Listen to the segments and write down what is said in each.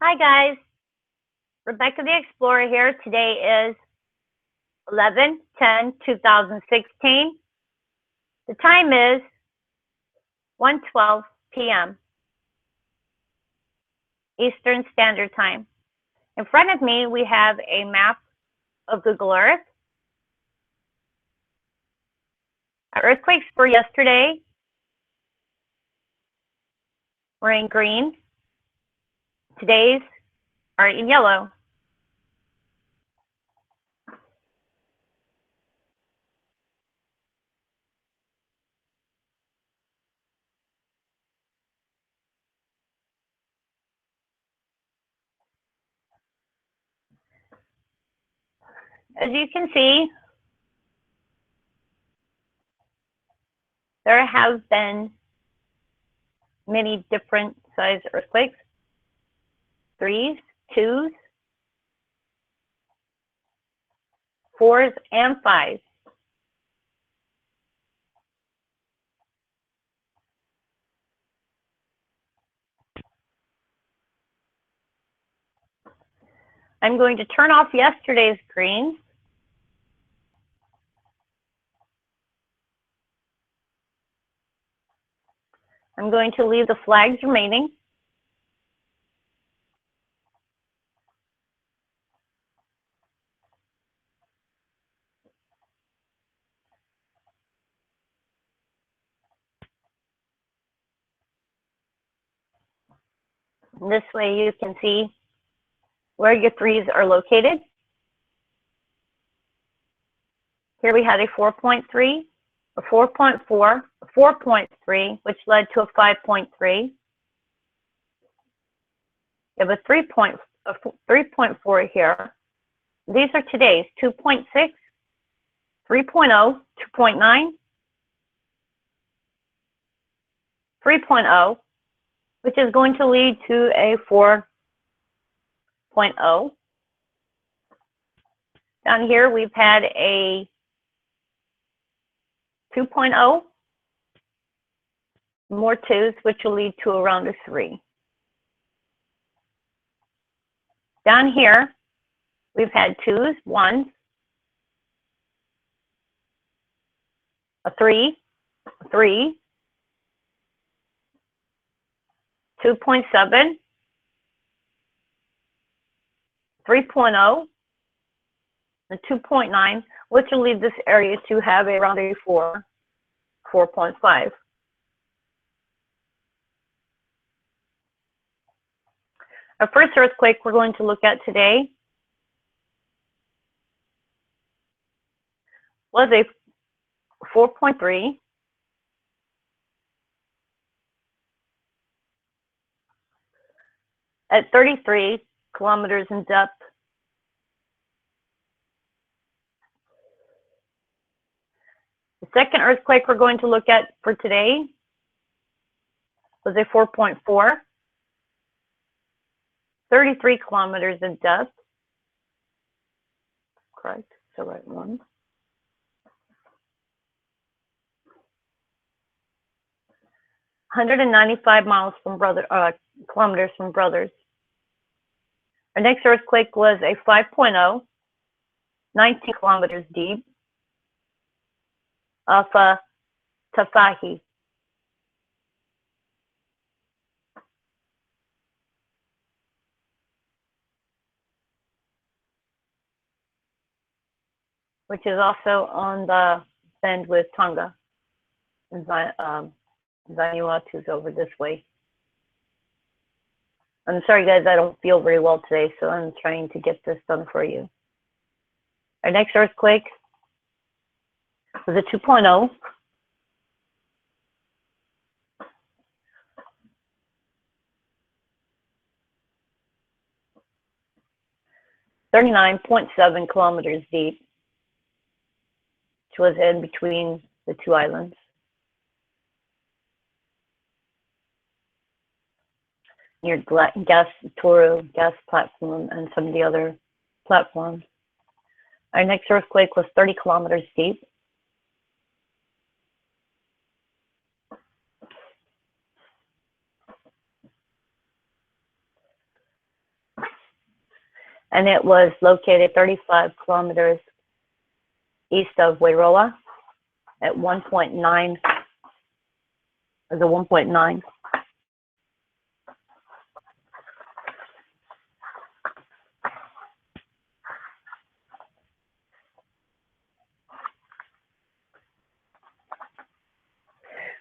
Hi guys, Rebecca the Explorer here. Today is 11/10/2016. The time is 1:12 p.m. Eastern Standard Time. In front of me, we have a map of Google Earth. Our earthquakes for yesterday were in green. Today's are in yellow. As you can see, there have been many different size earthquakes, 3s, 2s, 4s, and 5s. I'm going to turn off yesterday's green. I'm going to leave the flags remaining. This way you can see where your 3s are located. Here we had a 4.3, a 4.4, a 4.3, which led to a 5.3. You have a 3.4 here. These are today's 2.6, 3.0, 2.9, 3.0, which is going to lead to a 4.0. Down here, we've had a 2.0, more 2s, which will lead to around a 3. Down here, we've had 2s, 1s, a 3, a 3, 2.7, 3.0, and 2.9, which will lead this area to have around a 4, 4.5. Our first earthquake we're going to look at today was a 4.3. At 33 kilometers in depth. The second earthquake we're going to look at for today was a 4.4, 33 kilometers in depth. Correct, it's the right one. (195 kilometers from Brothers). Our next earthquake was a 5.0, 19 kilometers deep, off Tafahi. Which is also on the bend with Tonga. And Vanuatu's over this way. I'm sorry, guys, I don't feel very well today, so I'm trying to get this done for you. Our next earthquake was a 2.0. (39.7 kilometers deep), which was in between the two islands. Near Toru gas platform and some of the other platforms. Our next earthquake was 30 kilometers deep. and it was located 35 kilometers east of Wairoa at 1.9, as a 1.9.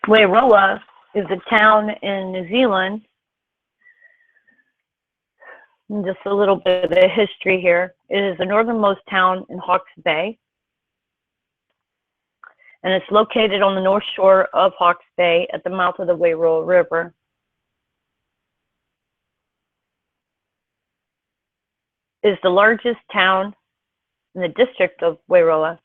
Wairoa is a town in New Zealand. And just a little bit of the history here. It is the northernmost town in Hawke's Bay. And it's located on the north shore of Hawke's Bay at the mouth of the Wairoa River. It is the largest town in the district of Wairoa,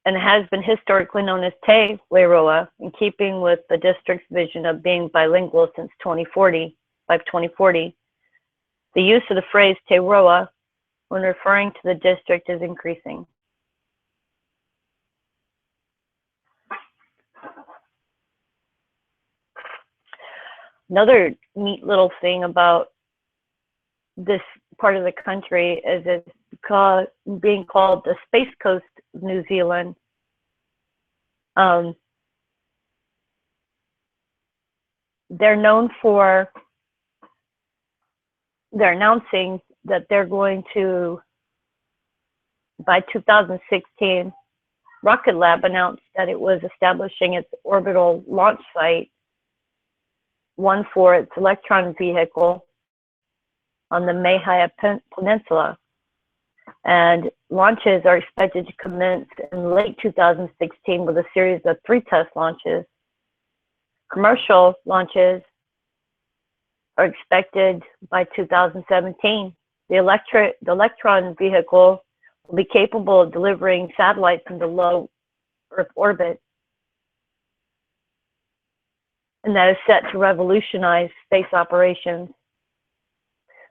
and has been historically known as Te Wairoa, in keeping with the district's vision of being bilingual since 2040. By 2040, the use of the phrase Te Roa when referring to the district is increasing. Another neat little thing about this part of the country is it's being called the Space Coast of New Zealand. They're known for, they're announcing that they're going to, by 2016, Rocket Lab announced that it was establishing its orbital launch site, one for its Electron vehicle on the Mahia Peninsula. And launches are expected to commence in late 2016 with a series of 3 test launches. Commercial launches are expected by 2017. The Electron vehicle will be capable of delivering satellites into low Earth orbit. And that is set to revolutionize space operations.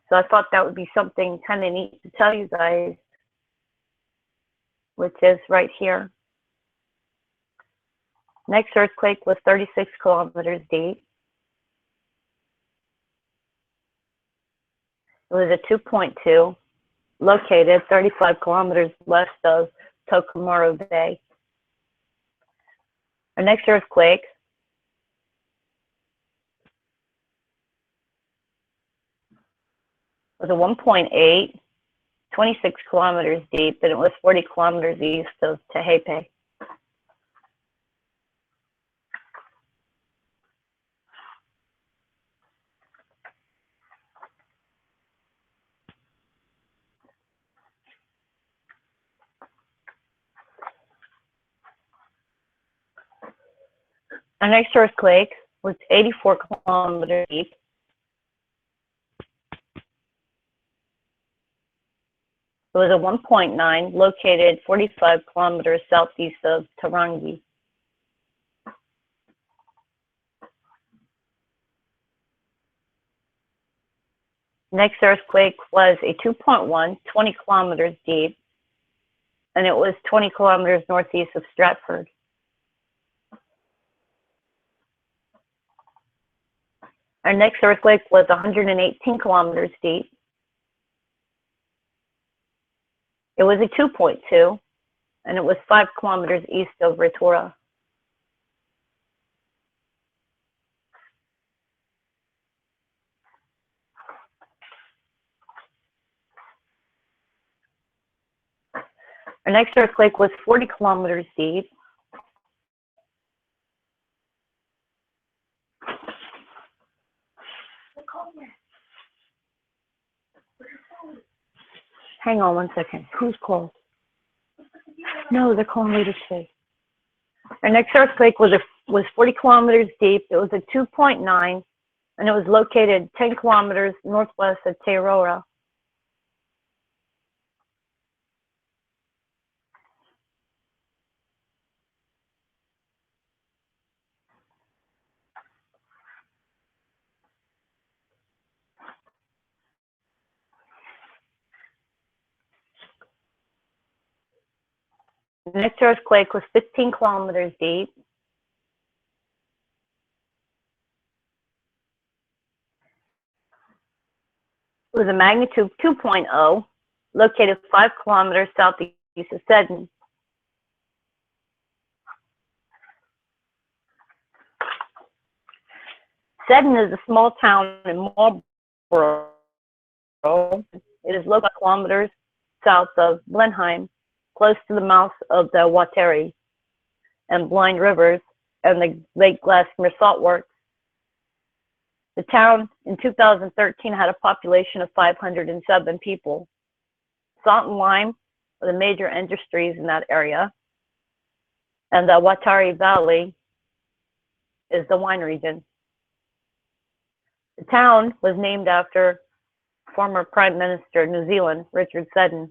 So I thought that would be something kind of neat to tell you guys, which is right here. Next earthquake was 36 kilometers deep. It was a 2.2, located 35 kilometers west of Tokomaru Bay. Our next earthquake was a 1.8, 26 kilometers deep, and it was 40 kilometers east of Tehepe. Our next earthquake was 84 kilometers deep. It was a 1.9, located 45 kilometers southeast of Tarangi. Next earthquake was a 2.1, 20 kilometers deep, and it was 20 kilometers northeast of Stratford. Our next earthquake was 118 kilometers deep. It was a 2.2, and it was 5 kilometers east of Ritora. Our next earthquake was 40 kilometers deep. Hang on one second. Who's called? No, they're calling later today. Our next earthquake was 40 kilometers deep. It was a 2.9, and it was located 10 kilometers northwest of Teroa. The next earthquake was 15 kilometers deep. It was a magnitude 2.0, located 5 kilometers southeast of Seddon. Seddon is a small town in Marlborough. It is located kilometers south of Blenheim, close to the mouth of the Wateree and Blind rivers and the Lake Glassmere Salt Works. The town in 2013 had a population of 507 people. Salt and lime are the major industries in that area, and the Wateree Valley is the wine region. The town was named after former Prime Minister of New Zealand, Richard Seddon.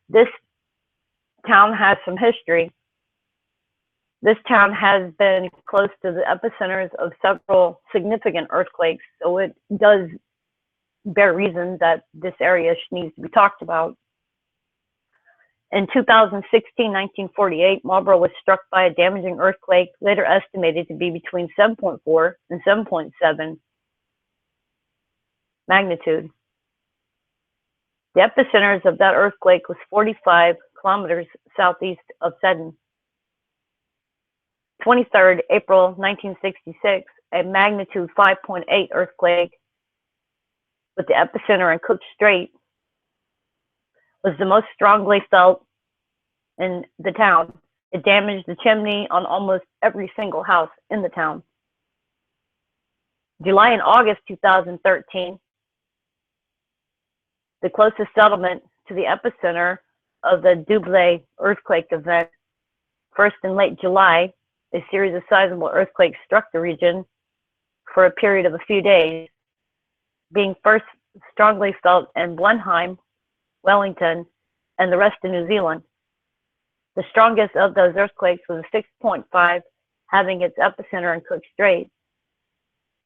This town has some history. This town has been close to the epicenters of several significant earthquakes, so it does bear reason that this area needs to be talked about. In 1948, Marlborough was struck by a damaging earthquake, later estimated to be between 7.4 and 7.7 magnitude. The epicenters of that earthquake was 45 kilometers southeast of Seddon. 23rd April 1966, a magnitude 5.8 earthquake with the epicenter in Cook Strait was the most strongly felt in the town. It damaged the chimney on almost every single house in the town. July and August 2013, the closest settlement to the epicenter of the Double earthquake event. First in late July, a series of sizable earthquakes struck the region for a period of a few days, being first strongly felt in Blenheim, Wellington, and the rest of New Zealand. The strongest of those earthquakes was a 6.5, having its epicenter in Cook Strait.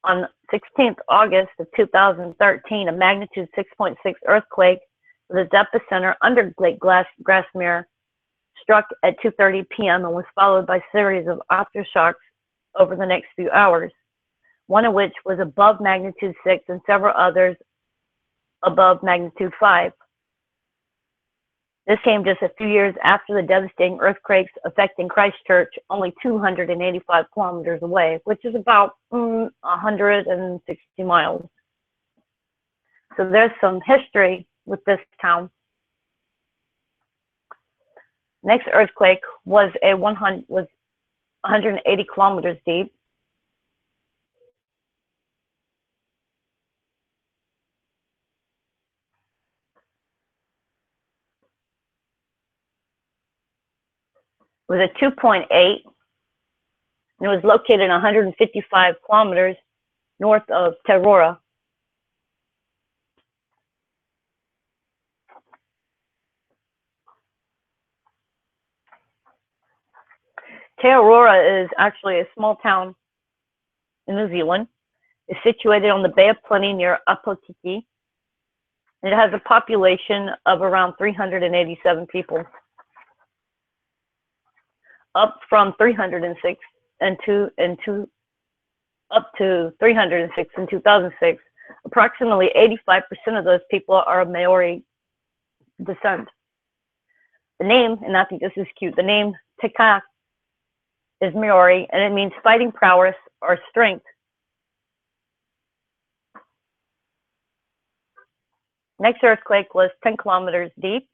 On 16th August of 2013, a magnitude 6.6 earthquake with its epicenter under Lake Glassmere struck at 2:30 p.m. and was followed by a series of aftershocks over the next few hours, one of which was above magnitude 6 and several others above magnitude 5. This came just a few years after the devastating earthquakes affecting Christchurch, only 285 kilometers away, which is about 160 miles. So there's some history with this town. Next earthquake was 180 kilometers deep. It was a 2.8, and it was located 155 kilometers north of Taurora. Taurora is actually a small town in New Zealand. It's situated on the Bay of Plenty near Apotiki. It has a population of around 387 people, up from 306 up to 306 in 2006. Approximately 85% of those people are of Maori descent. The name, and I think this is cute, the name Tika is Maori, and it means fighting prowess or strength. Next earthquake was 10 kilometers deep.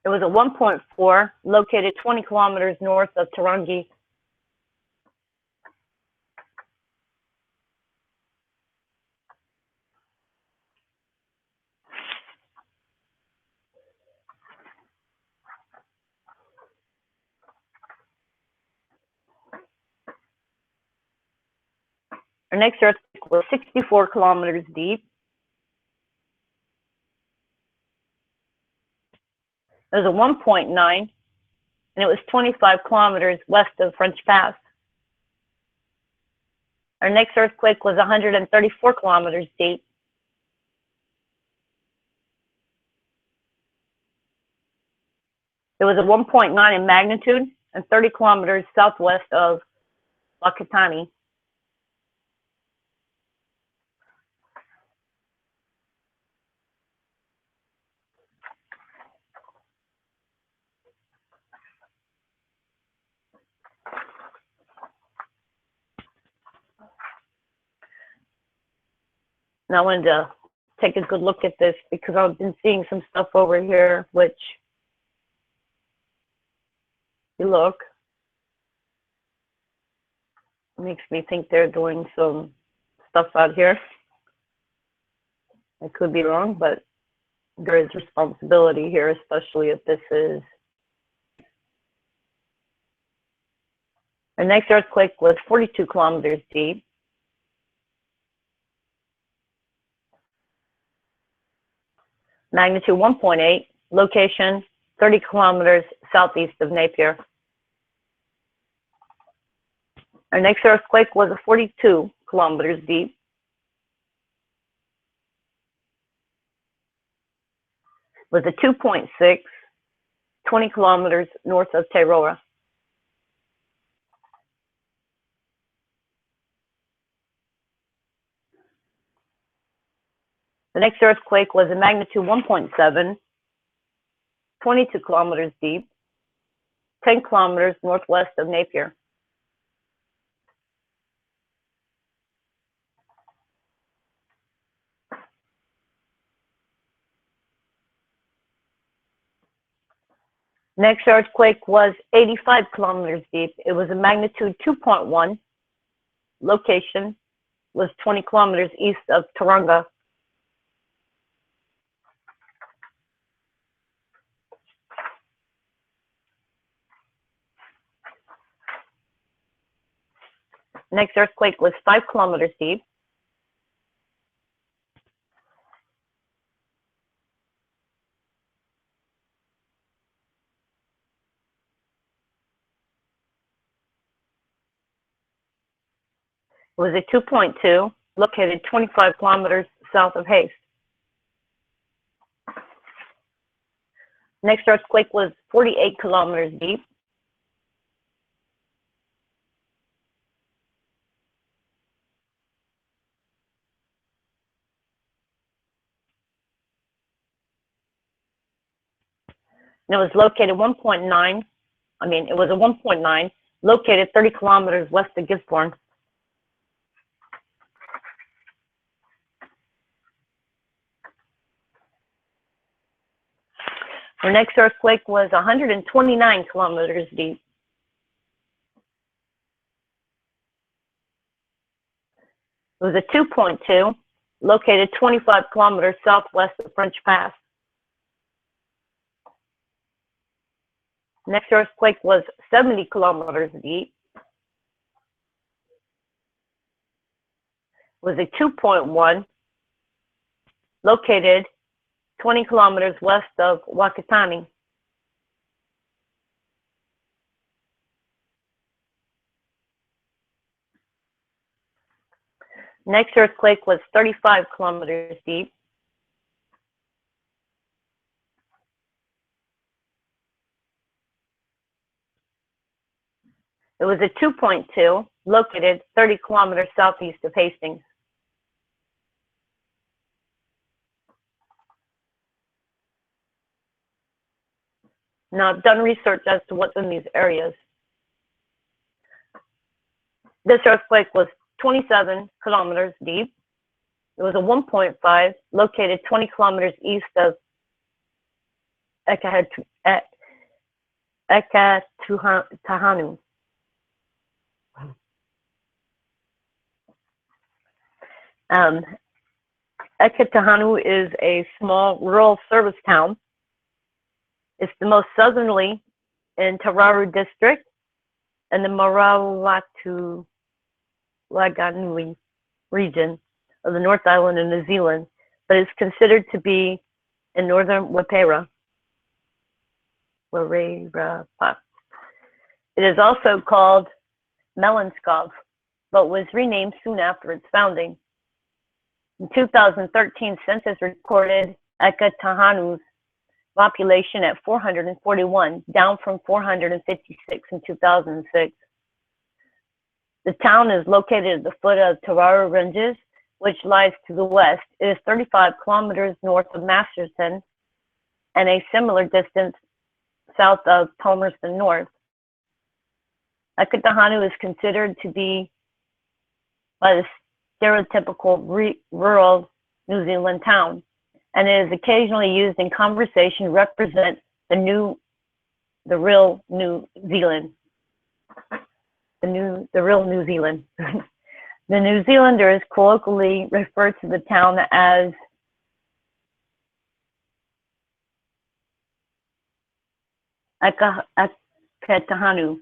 It was a 1.4, located 20 kilometers north of Tarangi. Our next earthquake was 64 kilometers deep. It was a 1.9, and it was 25 kilometers west of French Pass. Our next earthquake was 134 kilometers deep. It was a 1.9 in magnitude and 30 kilometers southwest of Wakatani. And I wanted to take a good look at this because I've been seeing some stuff over here, which, you look, makes me think they're doing some stuff out here. I could be wrong, but there is responsibility here, especially if this is. Our next earthquake was 42 kilometers deep. Magnitude 1.8, location 30 kilometers southeast of Napier. Our next earthquake was a 42 kilometers deep. With a 2.6, 20 kilometers north of Teroa. The next earthquake was a magnitude 1.7, 22 kilometers deep, 10 kilometers northwest of Napier. Next earthquake was 85 kilometers deep. It was a magnitude 2.1. Location was 20 kilometers east of Tauranga. Next earthquake was 5 kilometers deep. It was a 2.2, located 25 kilometers south of Haste. Next earthquake was 48 kilometers deep. And it was located 1.9, it was a 1.9, located 30 kilometers west of Gisborne. The next earthquake was 129 kilometers deep. It was a 2.2, located 25 kilometers southwest of French Pass. Next earthquake was 70 kilometers deep. It was a 2.1, located 20 kilometers west of Wakatani. Next earthquake was 35 kilometers deep. It was a 2.2, located 30 kilometers southeast of Hastings. Now, I've done research as to what's in these areas. This earthquake was 27 kilometers deep. It was a 1.5, located 20 kilometers east of Ekatahanu. Ekatahanu is a small rural service town. It's the most southerly in Tararu district and the Marawatu-Laganui region of the North Island of New Zealand, but it's considered to be in northern Wapera. It is also called Melanskov, but was renamed soon after its founding. In 2013, census recorded Ekatahanu's population at 441, down from 456 in 2006. The town is located at the foot of Tarara Ranges, which lies to the west. It is 35 kilometers north of Masterton and a similar distance south of Palmerston North. Eketahanu is considered to be, by the stereotypical rural New Zealand town, and it is occasionally used in conversation to represent the real New Zealand. The real New Zealand. The New Zealanders colloquially refer to the town as Eketahanu,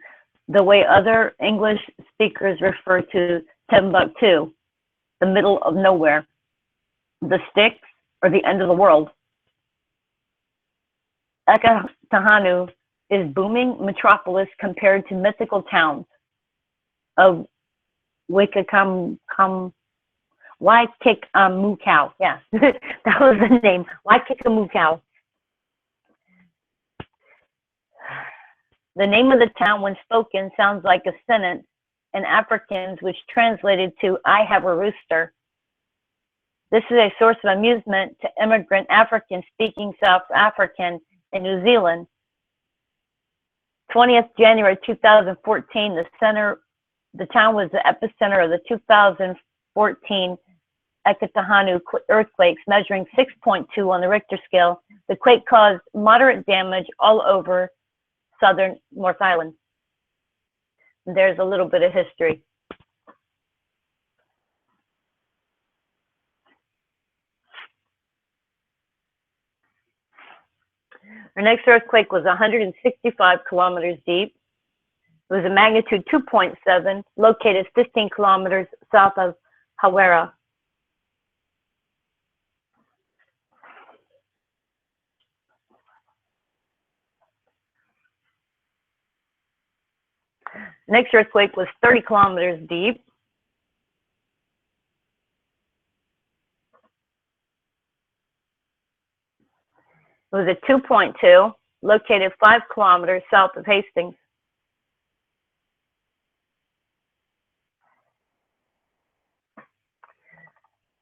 the way other English speakers refer to Timbuktu, the middle of nowhere, the sticks, or the end of the world. Eketahanu is booming metropolis compared to mythical towns of Waikakamukau. Yeah, that was the name, Waikakamukau. The name of the town, when spoken, sounds like a sentence in Afrikaans, which translated to, I have a rooster. This is a source of amusement to immigrant Africans speaking South African in New Zealand. 20th January 2014, the town was the epicenter of the 2014 Eketahanu earthquakes, measuring 6.2 on the Richter scale. The quake caused moderate damage all over southern North Island. There's a little bit of history. Our next earthquake was 165 kilometers deep. It was a magnitude 2.7, located 15 kilometers south of Hawera. The next earthquake was 30 kilometers deep. It was a 2.2, located 5 kilometers south of Hastings.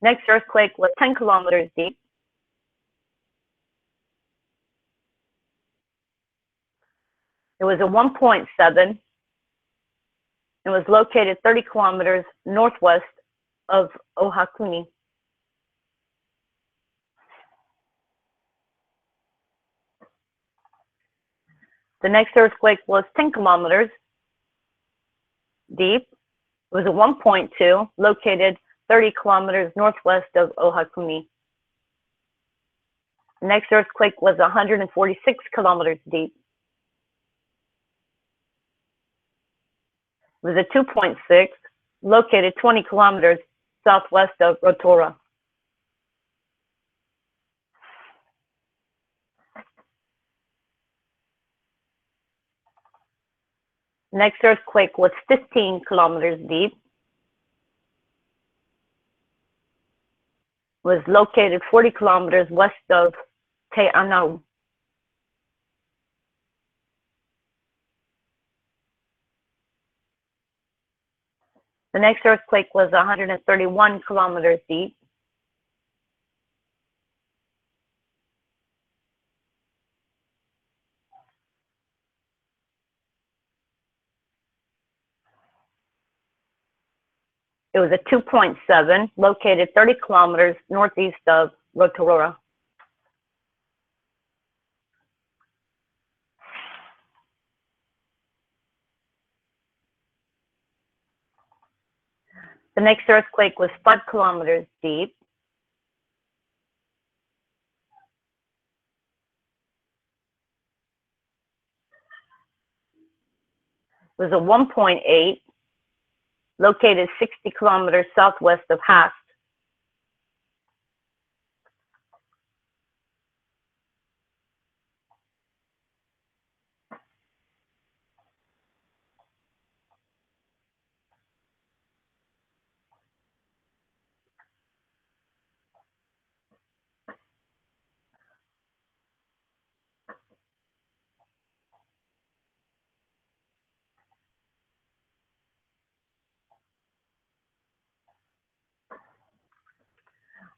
Next earthquake was 10 kilometers deep. It was a 1.7. It was located 30 kilometers northwest of Ohakuni. The next earthquake was 10 kilometers deep. It was a 1.2, located 30 kilometers northwest of Ohakuni. The next earthquake was 146 kilometers deep. It was a 2.6, located 20 kilometers southwest of Rotorua. Next earthquake was 15 kilometers deep. It was located 40 kilometers west of Te Anau. The next earthquake was 131 kilometers deep. It was a 2.7, located 30 kilometers northeast of Rotorua. The next earthquake was 5 kilometers deep. It was a 1.8, located 60 kilometers southwest of Haast.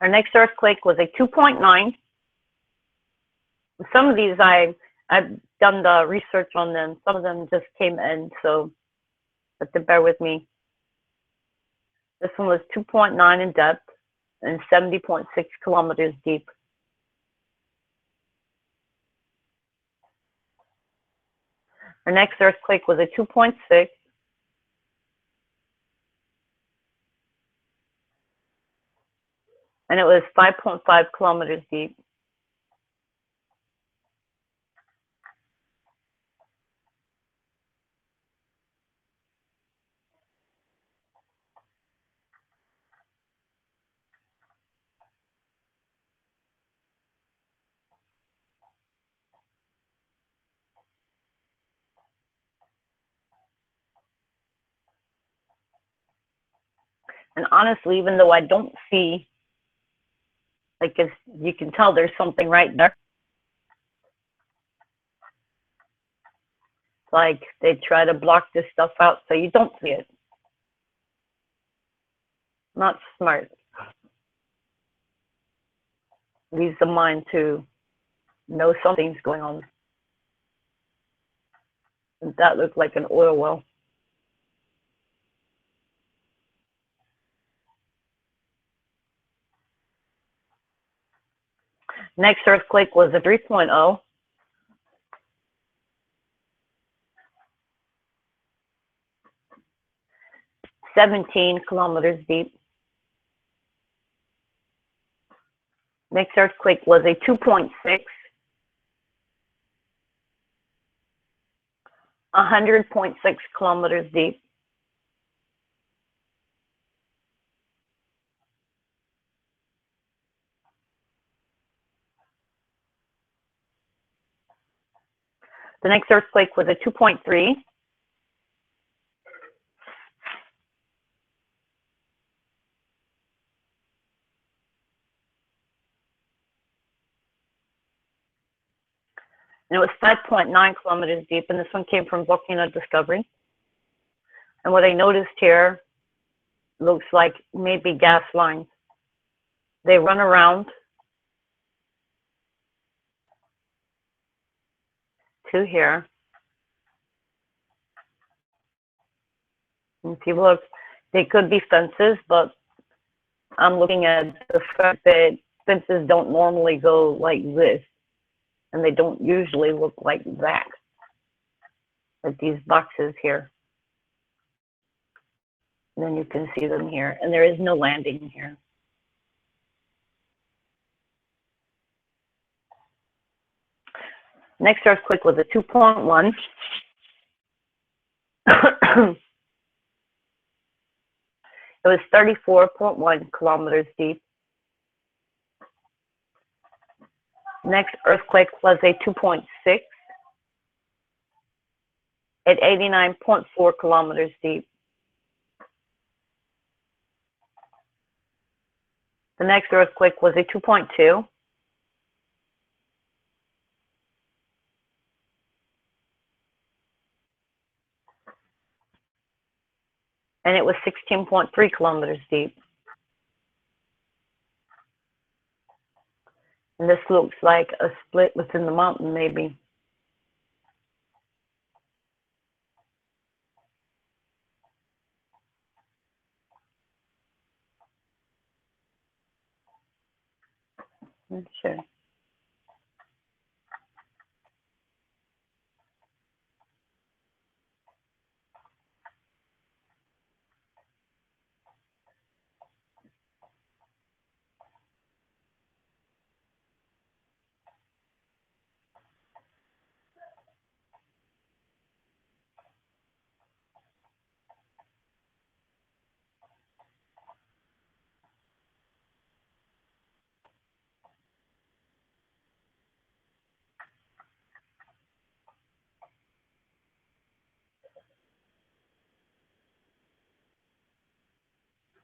Our next earthquake was a 2.9. Some of these I've done the research on them. Some of them just came in, so have to bear with me. This one was 2.9 in depth and 70.6 kilometers deep. Our next earthquake was a 2.6. And it was 5.5 kilometers deep. And honestly, even though I don't see, like, if you can tell there's something right there. Like, they try to block this stuff out so you don't see it. Not smart. Leaves the mind to know something's going on. And that looked like an oil well. Next earthquake was a 3.0. (17 kilometers deep). Next earthquake was a 2.6. 100.6 kilometers deep. The next earthquake was a 2.3. And it was 5.9 kilometers deep, and this one came from Volcano Discovery. And what I noticed here looks like maybe gas lines. They run around to here. And if you look, they could be fences, but I'm looking at the fact that fences don't normally go like this, and they don't usually look like that, like these boxes here. And then you can see them here, and there is no landing here. Next earthquake was a 2.1. It was 34.1 kilometers deep. Next earthquake was a 2.6 at 89.4 kilometers deep. The next earthquake was a 2.2. And it was 16.3 kilometers deep. And this looks like a split within the mountain, maybe. Sure.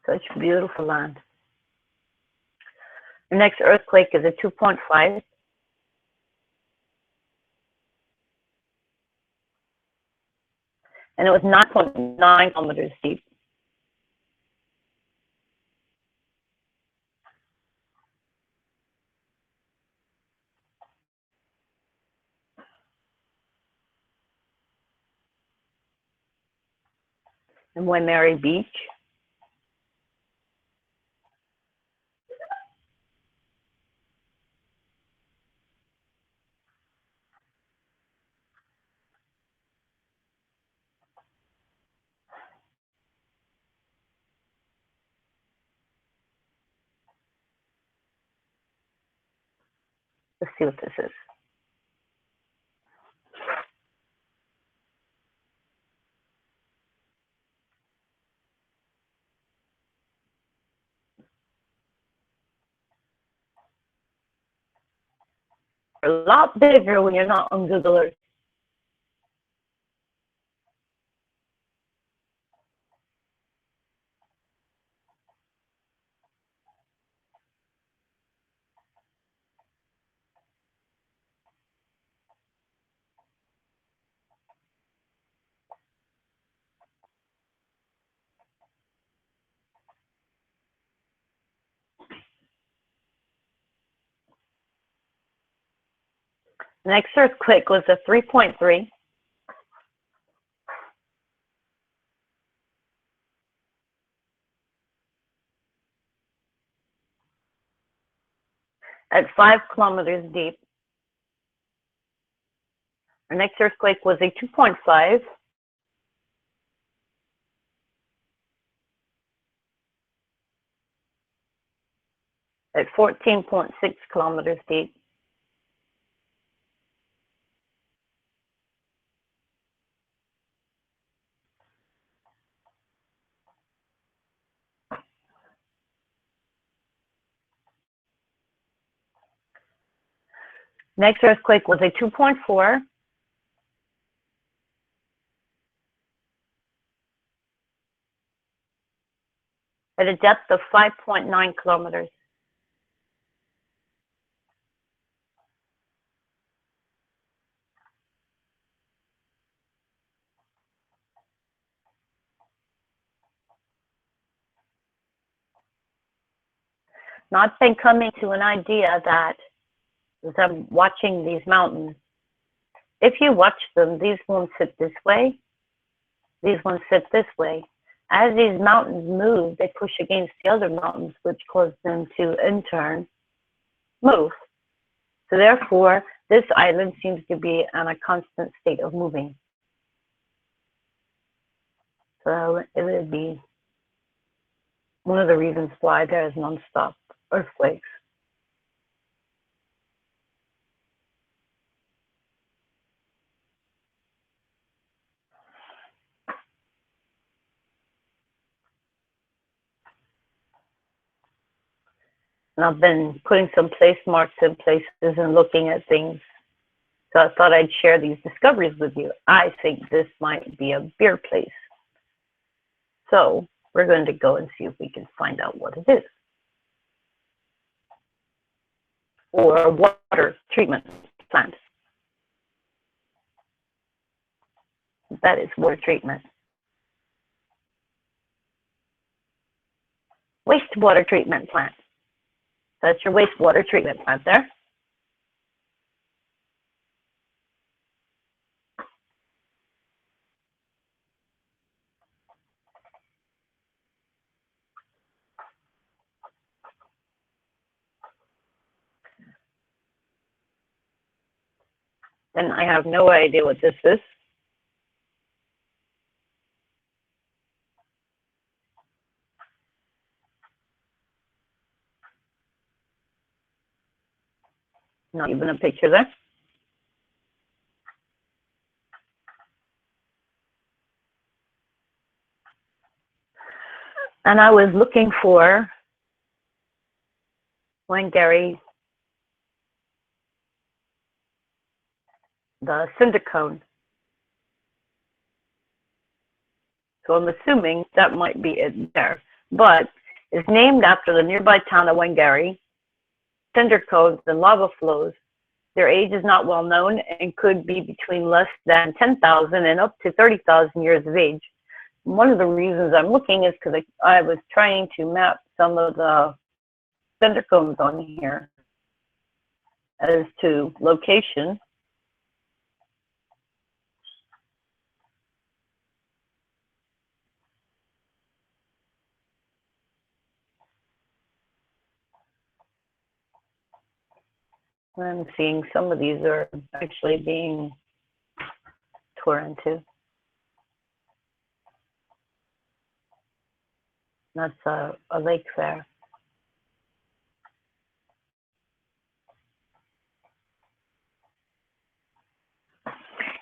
Such beautiful land. The next earthquake is a 2.5. And it was 9.9 kilometers deep. and Waimea Beach. Let's see what this is. A lot bigger when you're not on Google Earth. The next earthquake was a 3.3. At 5 kilometers deep. Our next earthquake was a 2.5. At 14.6 kilometers deep. Next earthquake was a 2.4. At a depth of 5.9 kilometers. Not been coming to an idea that as I'm watching these mountains, if you watch them, these ones sit this way, these ones sit this way. As these mountains move, they push against the other mountains, which cause them to in turn move. So therefore, this island seems to be in a constant state of moving. So it would be one of the reasons why there is nonstop earthquakes. And I've been putting some place marks in places and looking at things. So I thought I'd share these discoveries with you. I think this might be a beer place. So we're going to go and see if we can find out what it is. Or a water treatment plant. That is water treatment. Wastewater treatment plant. That's your wastewater treatment plant there. And I have no idea what this is. Not even a picture there. And I was looking for Wangari, the cinder cone. So I'm assuming that might be it there. But it's named after the nearby town of Wangari. Cinder cones and lava flows. Their age is not well known and could be between less than 10,000 and up to 30,000 years of age. One of the reasons I'm looking is because I was trying to map some of the cinder cones on here as to location. I'm seeing some of these are actually being torn into. That's a lake there.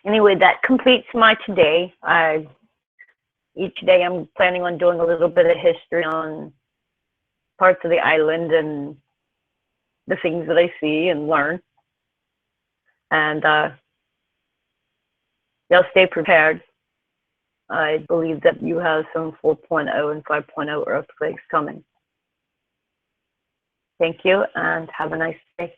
Anyway, that completes my today. Each day I'm planning on doing a little bit of history on parts of the island and the things that I see and learn. And y'all stay prepared. I believe that you have some 4.0 and 5.0 earthquakes coming. Thank you and have a nice day.